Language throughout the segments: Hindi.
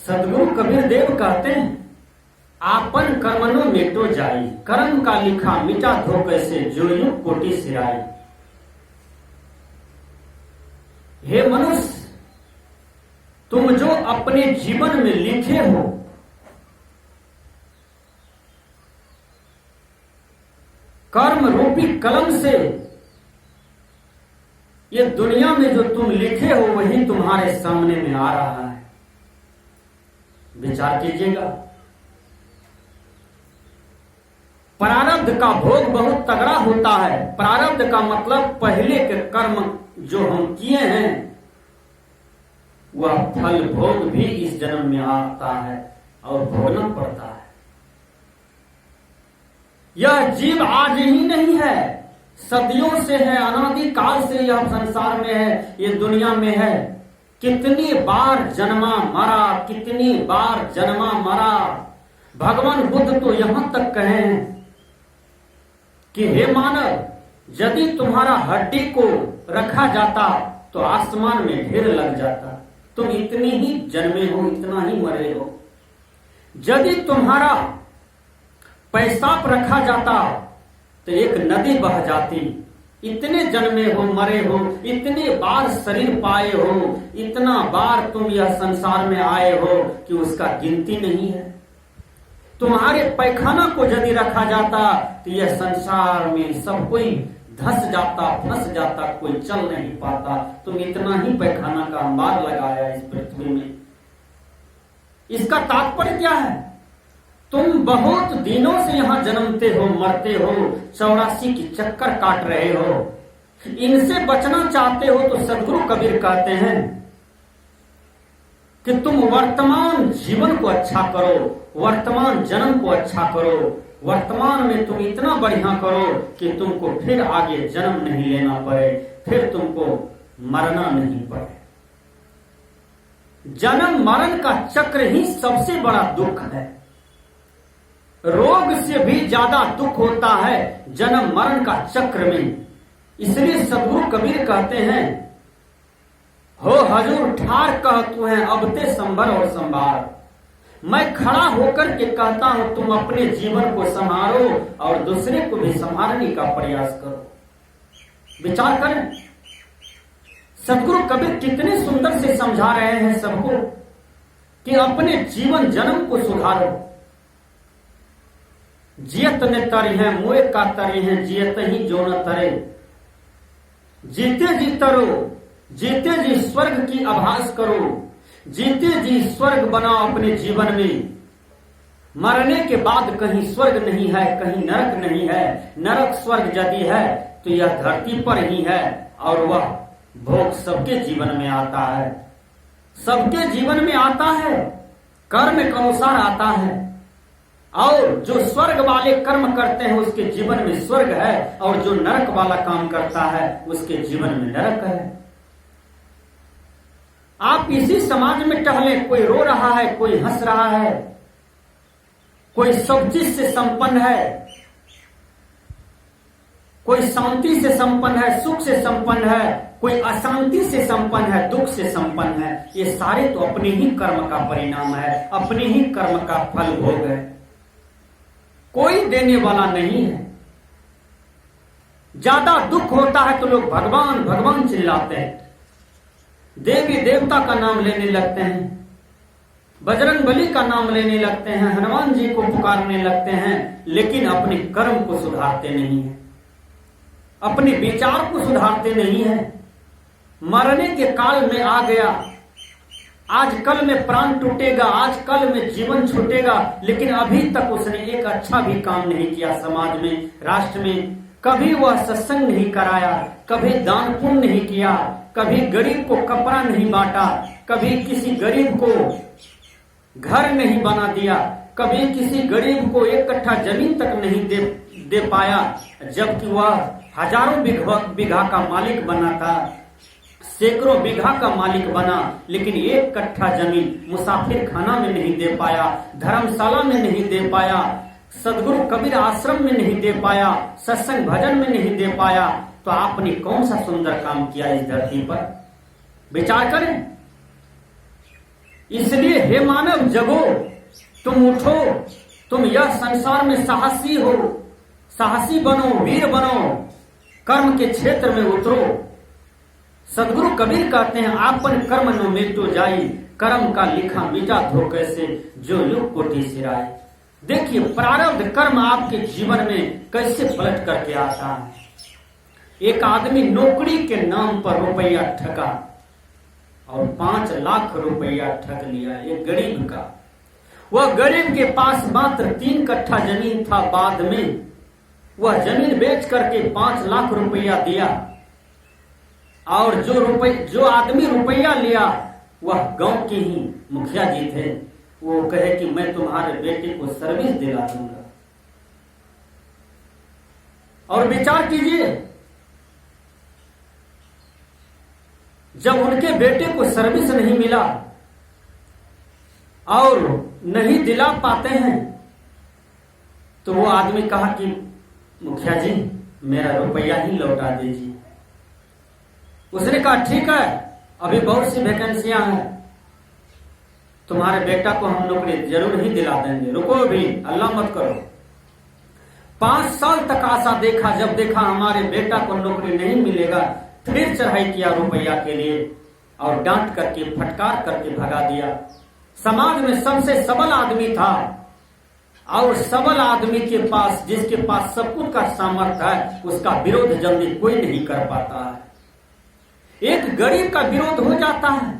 सदगुरु कबीर देव कहते हैं, आपन कर्मनो मेटो जाई, कर्म का लिखा मिटा धो कैसे, जो युग कोटि सिराई। हे मनुष्य, तुम जो अपने जीवन में लिखे हो, कर्म रूपी कलम से ये दुनिया में जो तुम लिखे हो वही तुम्हारे सामने में आ रहा है। विचार कीजिएगा। प्रारब्ध का भोग बहुत तगड़ा होता है। प्रारब्ध का मतलब पहले के कर्म जो हम किए हैं वह फल भोग भी इस जन्म में आता है और भोगना पड़ता है। यह जीव आज ही नहीं है, सदियों से है, अनादि काल से यह संसार में है, ये दुनिया में है। कितनी बार जन्मा मरा, कितनी बार जन्मा मरा। भगवान बुद्ध तो यहां तक कहे कि हे मानव, यदि तुम्हारा हड्डी को रखा जाता तो आसमान में ढेर लग जाता। तुम इतनी ही जन्मे हो, इतना ही मरे हो। यदि तुम्हारा पेशाब रखा जाता तो एक नदी बह जाती। इतने जन्मे हो, मरे हो, इतने बार शरीर पाए हो, इतना बार तुम यह संसार में आए हो कि उसका गिनती नहीं है। तुम्हारे पैखाना को यदि रखा जाता तो यह संसार में सब कोई धस जाता, फंस जाता, कोई चल नहीं पाता। तुम इतना ही पैखाना का अंबार लगाया इस पृथ्वी में। इसका तात्पर्य क्या है? तुम बहुत दिनों से यहां जन्मते हो, मरते हो, 84 की चक्कर काट रहे हो। इनसे बचना चाहते हो तो सदगुरु कबीर कहते हैं कि तुम वर्तमान जीवन को अच्छा करो, वर्तमान जन्म को अच्छा करो, वर्तमान में तुम इतना बढ़िया करो कि तुमको फिर आगे जन्म नहीं लेना पड़े, फिर तुमको मरना नहीं पड़े। जन्म मरण का चक्र ही सबसे बड़ा दुख है। रोग से भी ज्यादा दुख होता है जन्म मरण का चक्र में। इसलिए सदगुरु कबीर कहते हैं, हो हजूर ठार कहतु है अब ते संभर और संभार। मैं खड़ा होकर के कहता हूं तुम अपने जीवन को संभालो और दूसरे को भी संभालने का प्रयास करो। विचार करें, सदगुरु कबीर कितने सुंदर से समझा रहे हैं सबको कि अपने जीवन जन्म को सुधारो। जियत ने तरी है, मुए का तरी है, जियत ही जो न तरे। जीते जी तरो, जीते जी स्वर्ग की आभास करो, जीते जी स्वर्ग बनाओ अपने जीवन में। मरने के बाद कहीं स्वर्ग नहीं है, कहीं नरक नहीं है। नरक स्वर्ग यदि है तो यह धरती पर ही है और वह भोग सबके जीवन में आता है, सबके जीवन में आता है, कर्म के अनुसार आता है। और जो स्वर्ग वाले कर्म करते हैं उसके जीवन में स्वर्ग है, और जो नरक वाला काम करता है उसके जीवन में नरक है। आप इसी समाज में टहले, कोई रो रहा है, कोई हंस रहा है, कोई सब चीज से संपन्न है, कोई शांति से संपन्न है, सुख से संपन्न है, कोई अशांति से संपन्न है, दुख से संपन्न है। ये सारे तो अपने ही कर्म का परिणाम है, अपने ही कर्म का फल भोग है। कोई देने वाला नहीं है। ज्यादा दुख होता है तो लोग भगवान भगवान चिल्लाते हैं, देवी देवता का नाम लेने लगते हैं, बजरंग बली का नाम लेने लगते हैं, हनुमान जी को पुकारने लगते हैं, लेकिन अपने कर्म को सुधारते नहीं है, अपने विचार को सुधारते नहीं है। मरने के काल में आ गया, आज कल में प्राण टूटेगा, आज कल में जीवन छूटेगा, लेकिन अभी तक उसने एक अच्छा भी काम नहीं किया समाज में, राष्ट्र में। कभी वह सत्संग नहीं कराया, कभी दान पुण्य नहीं किया, कभी गरीब को कपड़ा नहीं बांटा, कभी किसी गरीब को घर नहीं बना दिया, कभी किसी गरीब को एक कट्ठा जमीन तक नहीं दे पाया, जबकि वह हजारों बीघा का मालिक बना था, सैकड़ों बीघा का मालिक बना, लेकिन एक कट्ठा जमीन मुसाफिर खाना में नहीं दे पाया, धर्मशाला में नहीं दे पाया, सदगुरु कबीर आश्रम में नहीं दे पाया, सत्संग भजन में नहीं दे पाया। तो आपने कौन सा सुंदर काम किया इस धरती पर? विचार करें। इसलिए हे मानव जगो, तुम उठो, तुम यह संसार में साहसी हो, साहसी बनो, वीर बनो, कर्म के क्षेत्र में उतरो। सदगुरु कबीर कहते हैं आपन कर्म न मिटो जाई, कर्म का लिखा मिटा धोखे से जो युग कोटि सिराए। देखिए प्रारब्ध कर्म आपके जीवन में कैसे पलट करके आता है। एक आदमी नौकरी के नाम पर रुपया ठगा और 5 लाख रुपया ठग लिया एक गरीब का। वह गरीब के पास मात्र 3 कट्ठा जमीन था। बाद में वह जमीन बेच करके 5 लाख रुपया दिया और जो आदमी रुपया लिया वह गांव के ही मुखिया जी थे। वो कहे कि मैं तुम्हारे बेटे को सर्विस दिला दूंगा। और विचार कीजिए, जब उनके बेटे को सर्विस नहीं मिला और नहीं दिला पाते हैं तो वो आदमी कहा कि मुखिया जी मेरा रुपया ही लौटा दीजिए। उसने कहा ठीक है, अभी बहुत सी वैकेंसियां हैं, तुम्हारे बेटा को हम नौकरी जरूर ही दिला देंगे, रुको भी, अल्लाह मत करो। 5 साल तक आशा देखा, जब देखा हमारे बेटा को नौकरी नहीं मिलेगा, फिर चढ़ाई किया रुपया के लिए और डांट करके फटकार करके भगा दिया। समाज में सबसे सबल आदमी था और सबल आदमी के पास, जिसके पास सब कुछ का सामर्थ्य है, उसका विरोध जल्दी कोई नहीं कर पाता है। एक गरीब का विरोध हो जाता है,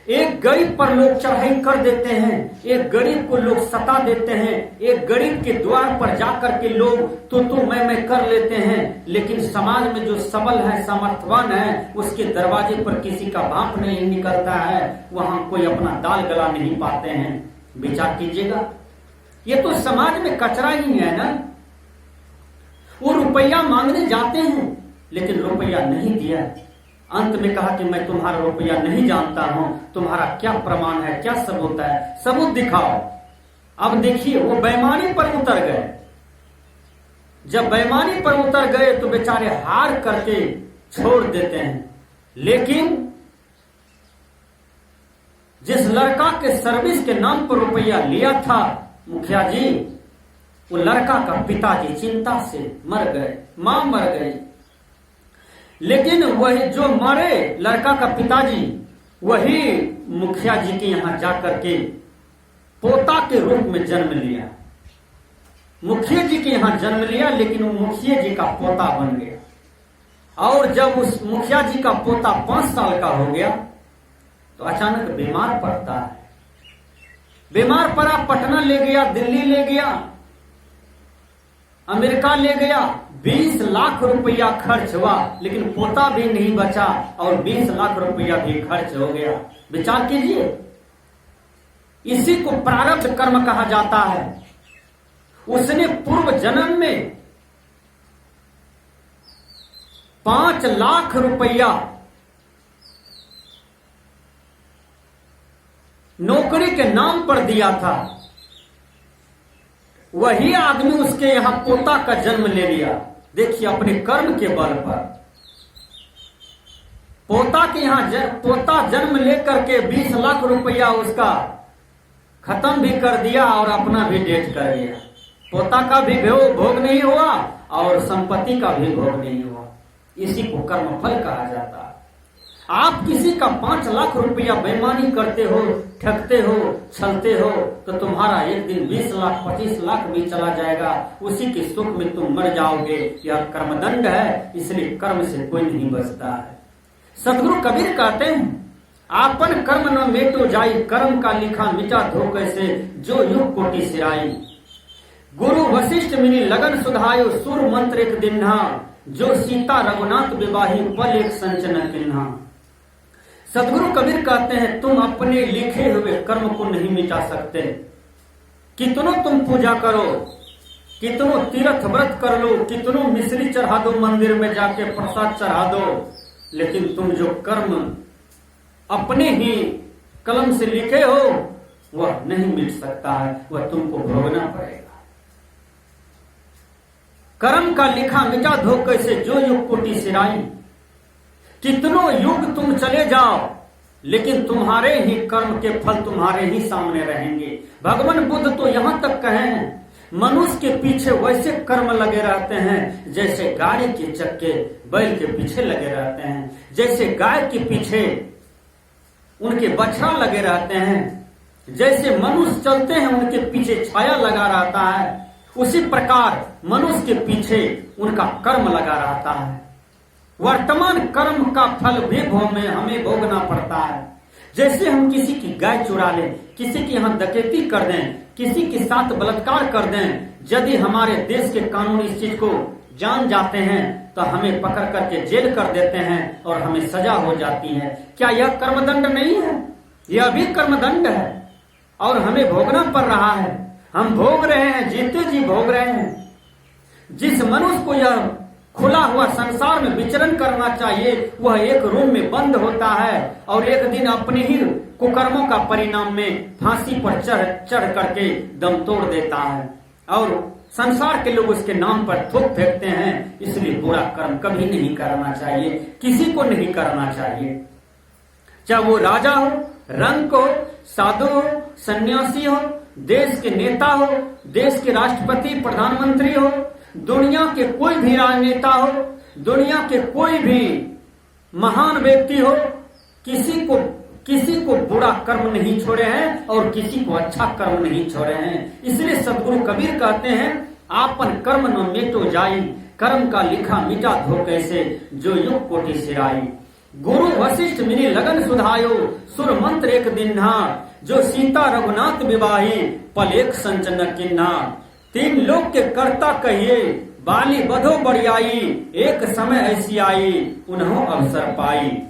एक गरीब पर लोग चढ़ाई कर देते हैं, एक गरीब को लोग सता देते हैं, एक गरीब के द्वार पर जाकर के लोग तू मैं कर लेते हैं। लेकिन समाज में जो सबल है, सामर्थ्यवान है, उसके दरवाजे पर किसी का भाप नहीं निकलता है, वहां कोई अपना दाल गला नहीं पाते हैं। विचार कीजिएगा, ये तो समाज में कचरा ही है ना। वो रुपया मांगने जाते हैं लेकिन रुपया नहीं दिया। अंत में कहा कि मैं तुम्हारा रुपया नहीं जानता हूं, तुम्हारा क्या प्रमाण है, क्या सबूत है, सबूत दिखाओ। अब देखिए वो बेईमानी पर उतर गए। जब बेईमानी पर उतर गए तो बेचारे हार करके छोड़ देते हैं। लेकिन जिस लड़का के सर्विस के नाम पर रुपया लिया था मुखिया जी, वो लड़का का पिताजी चिंता से मर गए, मां मर गई। लेकिन वही जो मरे लड़का का पिताजी, वही मुखिया जी के यहां जाकर के पोता के रूप में जन्म लिया। मुखिया जी के यहां जन्म लिया, लेकिन वो मुखिया जी का पोता बन गया। और जब उस मुखिया जी का पोता 5 साल का हो गया तो अचानक बीमार पड़ता है। बीमार पड़ा, पटना ले गया, दिल्ली ले गया, अमेरिका ले गया। 20 लाख रुपया खर्च हुआ, लेकिन पोता भी नहीं बचा और 20 लाख रुपया भी खर्च हो गया। विचार कीजिए, इसी को प्रारब्ध कर्म कहा जाता है। उसने पूर्व जन्म में 5 लाख रुपया नौकरी के नाम पर दिया था। वही आदमी उसके यहां पोता का जन्म ले लिया। देखिए अपने कर्म के बल पर पोता के यहां पोता जन्म लेकर के 20 लाख रुपया उसका खत्म भी कर दिया और अपना भी डेट कर दिया। पोता का भी भोग नहीं हुआ और संपत्ति का भी भोग नहीं हुआ। इसी को कर्मफल कहा जाता है। आप किसी का 5 लाख रुपया बेईमानी करते हो, ठगते हो, छलते हो, तो तुम्हारा एक दिन 20 लाख 25 लाख भी चला जाएगा। उसी के सुख में तुम मर जाओगे। यह कर्मदंड है, इसलिए कर्म से कोई नहीं बचता है। सदगुरु कबीर कहते हैं आपन कर्म न मेटो जाई, कर्म का लिखा मिटा धोखे से जो युग कोटि सिराई। गुरु वशिष्ठ मिनी लगन सुधायो, सुर मंत्र एक दिन्हा, जो सीता रघुनाथ विवाही पल एक संचन किन्हा। सदगुरु कबीर कहते हैं तुम अपने लिखे हुए कर्म को नहीं मिटा सकते। कितनों तुम पूजा करो, कितनों तीर्थ व्रत कर लो, कितनों मिश्री चढ़ा दो, मंदिर में जाके प्रसाद चढ़ा दो, लेकिन तुम जो कर्म अपने ही कलम से लिखे हो वह नहीं मिट सकता है, वह तुमको भोगना पड़ेगा। कर्म का लिखा मिटा धोखे से जो युग कोटि सिराई। कितनों युग तुम चले जाओ, लेकिन तुम्हारे ही कर्म के फल तुम्हारे ही सामने रहेंगे। भगवान बुद्ध तो यहाँ तक कहे हैं, मनुष्य के पीछे वैसे कर्म लगे रहते हैं जैसे गाड़ी के चक्के बैल के पीछे लगे रहते हैं, जैसे गाय के पीछे उनके बछड़ा लगे रहते हैं, जैसे मनुष्य चलते हैं उनके पीछे छाया लगा रहता है, उसी प्रकार मनुष्य के पीछे उनका कर्म लगा रहता है। वर्तमान कर्म का फल भी हमें भोगना पड़ता है। जैसे हम किसी की गाय चुरा लें, किसी की यहाँ डकैती कर दें, किसी के साथ बलात्कार कर दें, यदि हमारे देश के कानून इस चीज को जान जाते हैं तो हमें पकड़ करके जेल कर देते हैं और हमें सजा हो जाती है। क्या यह कर्मदंड नहीं है? यह भी कर्मदंड है और हमें भोगना पड़ रहा है। हम भोग रहे हैं, जीते जी भोग रहे हैं। जिस मनुष्य को यह खुला हुआ संसार में विचरण करना चाहिए, वह एक रूम में बंद होता है और एक दिन अपने ही कुकर्मों का परिणाम में फांसी पर चढ़ करके दम तोड़ देता है और संसार के लोग उसके नाम पर थूक फेंकते हैं। इसलिए बुरा कर्म कभी नहीं करना चाहिए, किसी को नहीं करना चाहिए, चाहे वो राजा हो, रंक हो, साधु हो, सन्यासी हो, देश के नेता हो, देश के राष्ट्रपति प्रधानमंत्री हो, दुनिया के कोई भी राजनेता हो, दुनिया के कोई भी महान व्यक्ति हो, किसी को बुरा कर्म नहीं छोड़े हैं और किसी को अच्छा कर्म नहीं छोड़े हैं। इसलिए सदगुरु कबीर कहते हैं, आपन कर्म न मिटो जाई, कर्म का लिखा मिटा धो कैसे, जो युग कोटि सिराई। गुरु वशिष्ठ मिनी लगन सुधायो, सुर मंत्र एक दिन्हा, जो सीता रघुनाथ विवाही, पल एक संचन किन्हा। तीन लोक के कर्ता कहिए, बाली बधो बड़ियाई, एक समय ऐसी आई, उन्हों अवसर पाई।